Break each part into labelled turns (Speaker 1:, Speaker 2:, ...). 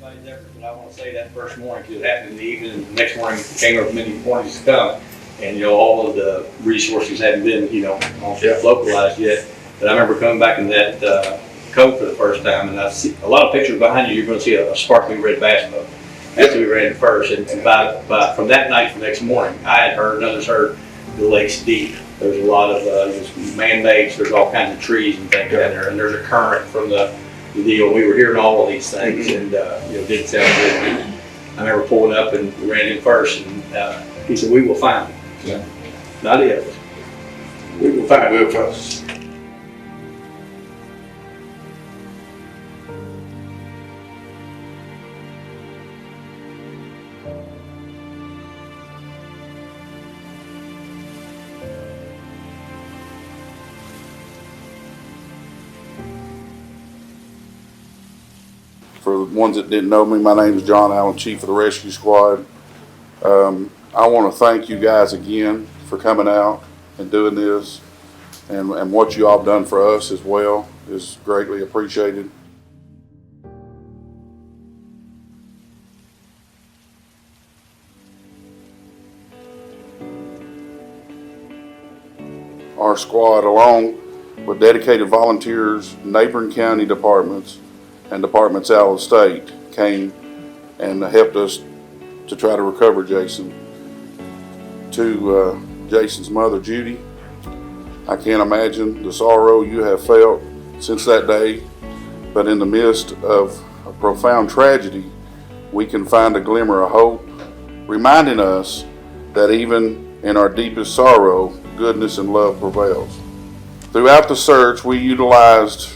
Speaker 1: everybody's effort, but I want to say that first morning, because it happened in the evening, and the next morning came up many mornings to come, and all of the resources hadn't been, localized yet. But I remember coming back in that coat for the first time, and I see a lot of pictures behind you. You're going to see a sparkling red bass boat. After we ran it first, and by from that night to the next morning, I had heard, and others heard, the lake's deep. There's a lot of man-made. There's all kinds of trees and things down there, and there's a current from the deal. We were hearing all of these things, and it didn't sound good. I remember pulling up, and we ran in first, and he said, "We will find him." So, not if.
Speaker 2: We will find him first.
Speaker 3: For the ones that didn't know me, my name is John Allen, Chief of the Rescue Squad. I want to thank you guys again for coming out and doing this, and what you all have done for us as well is greatly appreciated. Our squad, along with dedicated volunteers, neighboring county departments, and departments out of the state, came and helped us to try to recover Jason. To Jason's mother, Judy, I can't imagine the sorrow you have felt since that day, but in the midst of a profound tragedy, we can find a glimmer of hope, reminding us that even in our deepest sorrow, goodness and love prevails. Throughout the search, we utilized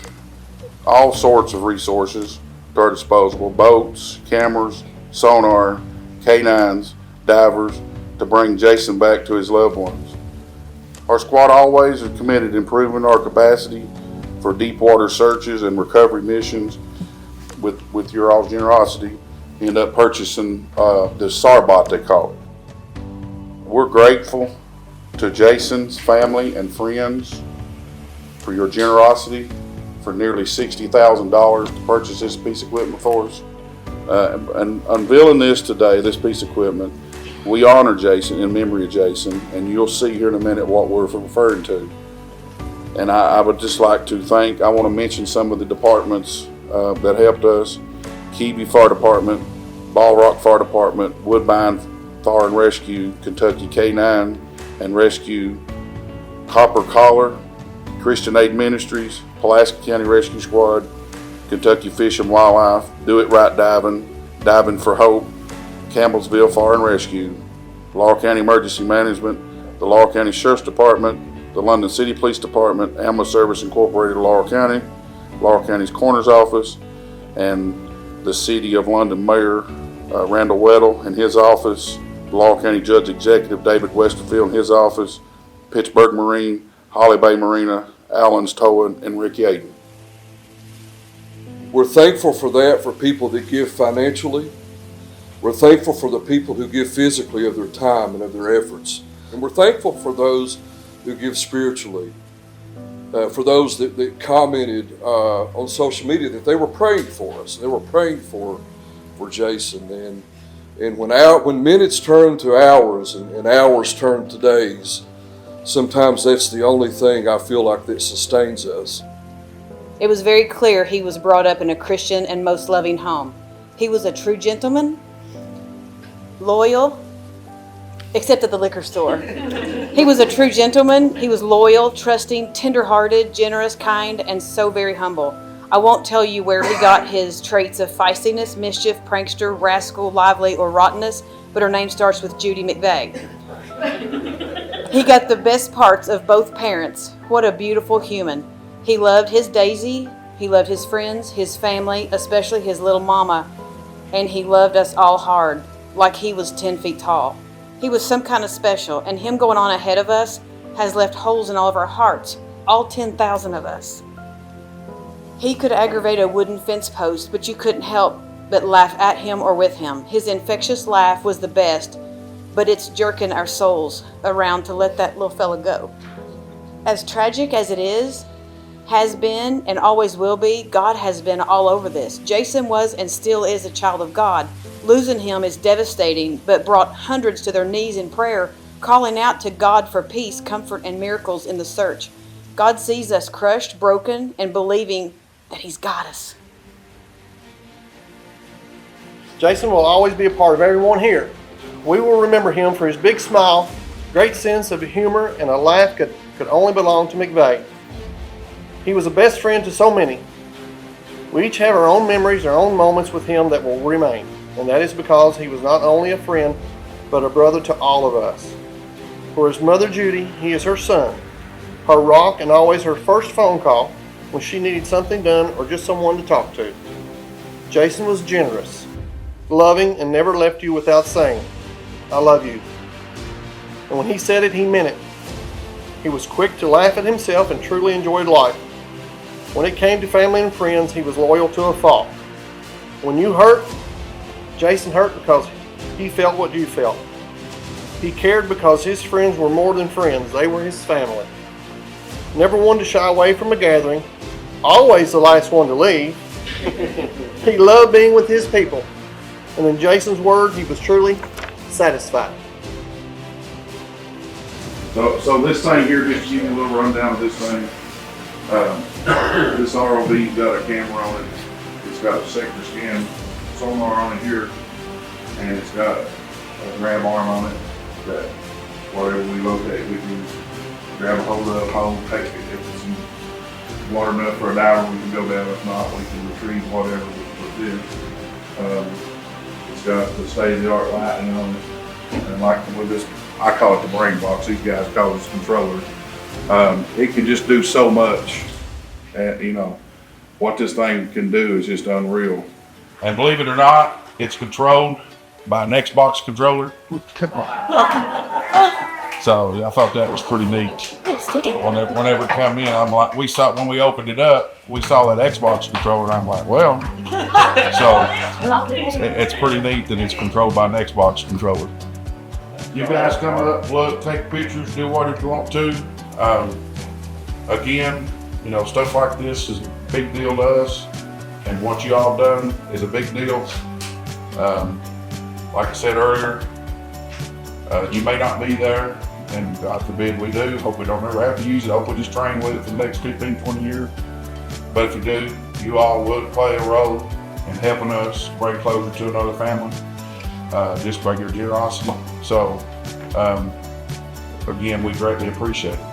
Speaker 3: all sorts of resources at our disposal: boats, cameras, sonar, canines, divers, to bring Jason back to his loved ones. Our squad always is committed to improving our capacity for deep water searches and recovery missions. With your all's generosity, we end up purchasing the Sarbot, they call it. We're grateful to Jason's family and friends for your generosity, for nearly $60,000 to purchase this piece of equipment for us. And unveiling this today, this piece of equipment, we honor Jason in memory of Jason, and you'll see here in a minute what we're referring to. And I would just like to I want to mention some of the departments that helped us: Keeby Fire Department, Ball Rock Fire Department, Woodbine Fire and Rescue, Kentucky K9 and Rescue, Copper Collar, Christian Aid Ministries, Pulaski County Rescue Squad, Kentucky Fish and Wildlife, Do It Right Diving, Diving for Hope, Campbellsville Fire and Rescue, Laurel County Emergency Management, the Laurel County Sheriff's Department, the London City Police Department, Ambulance Service Incorporated Laurel County, Laurel County's Coroner's Office, and the City of London Mayor Randall Weddle and his office, Laurel County Judge Executive David Westerfield and his office, Pittsburgh Marine, Holly Bay Marina, Allen's Towing, and Rick Yaden.
Speaker 4: We're thankful for that, for people that give financially. We're thankful for the people who give physically of their time and of their efforts. And we're thankful for those who give spiritually. For those that commented on social media that they were praying for us. They were praying for Jason. And when minutes turn to hours and hours turn to days, sometimes that's the only thing I feel like that sustains us.
Speaker 5: It was very clear he was brought up in a Christian and most loving home. He was a true gentleman, loyal, except at the liquor store. He was a true gentleman. He was loyal, trusting, tender-hearted, generous, kind, and so very humble. I won't tell you where he got his traits of feistiness, mischief, prankster, rascal, lively, or rottenness, but her name starts with Judy McVey. He got the best parts of both parents. What a beautiful human. He loved his Daisy, he loved his friends, his family, especially his little mama, and he loved us all hard, like he was 10 feet tall. He was some kind of special, and him going on ahead of us has left holes in all of our hearts, all 10,000 of us. He could aggravate a wooden fence post, but you couldn't help but laugh at him or with him. His infectious laugh was the best, but it's jerking our souls around to let that little fella go. As tragic as it is, has been and always will be. God has been all over this. Jason was and still is a child of God. Losing him is devastating, but brought hundreds to their knees in prayer, calling out to God for peace, comfort, and miracles in the search. God sees us crushed, broken, and believing that He's got us.
Speaker 6: Jason will always be a part of everyone here. We will remember him for his big smile, great sense of humor, and a laugh that could only belong to McVey. He was a best friend to so many. We each have our own memories, our own moments with him that will remain, and that is because he was not only a friend, but a brother to all of us. For his mother Judy, he is her son, her rock, and always her first phone call when she needed something done or just someone to talk to. Jason was generous, loving, and never left you without saying, "I love you." And when he said it, he meant it. He was quick to laugh at himself and truly enjoyed life. When it came to family and friends, he was loyal to a fault. When you hurt, Jason hurt because he felt what you felt. He cared because his friends were more than friends, they were his family. Never one to shy away from a gathering, always the last one to leave. He loved being with his people. And in Jason's word, he was truly satisfied.
Speaker 3: So this thing here, just to give you a little rundown of this thing. This ROV's got a camera on it. It's got a sector scan sonar on it here, and it's got a grab arm on it that whatever we locate, we can grab a hold of, home, take it. If it's water enough for a diver, we can go down. If not, we can retrieve whatever with this. It's got the state-of-the-art lighting on it, and like with this, I call it the brain box. These guys call it the controller. It can just do so much, and you know what this thing can do is just unreal. And believe it or not, it's controlled by an Xbox controller. So I thought that was pretty neat. Whenever it come in, I'm like, when we opened it up, we saw that Xbox controller, and I'm like, well, so it's pretty neat that it's controlled by an Xbox controller. You guys come up, look, take pictures, do whatever you want to. Again, you know, stuff like this is a big deal to us, and what you all done is a big deal. Like I said earlier, you may not be there, and God forbid we do. Hope we don't ever have to use it. Hope we just train with it for the next 15, 20 years. But if you do, you all would play a role in helping us bring closure to another family, just by your generosity. So, again, we greatly appreciate it.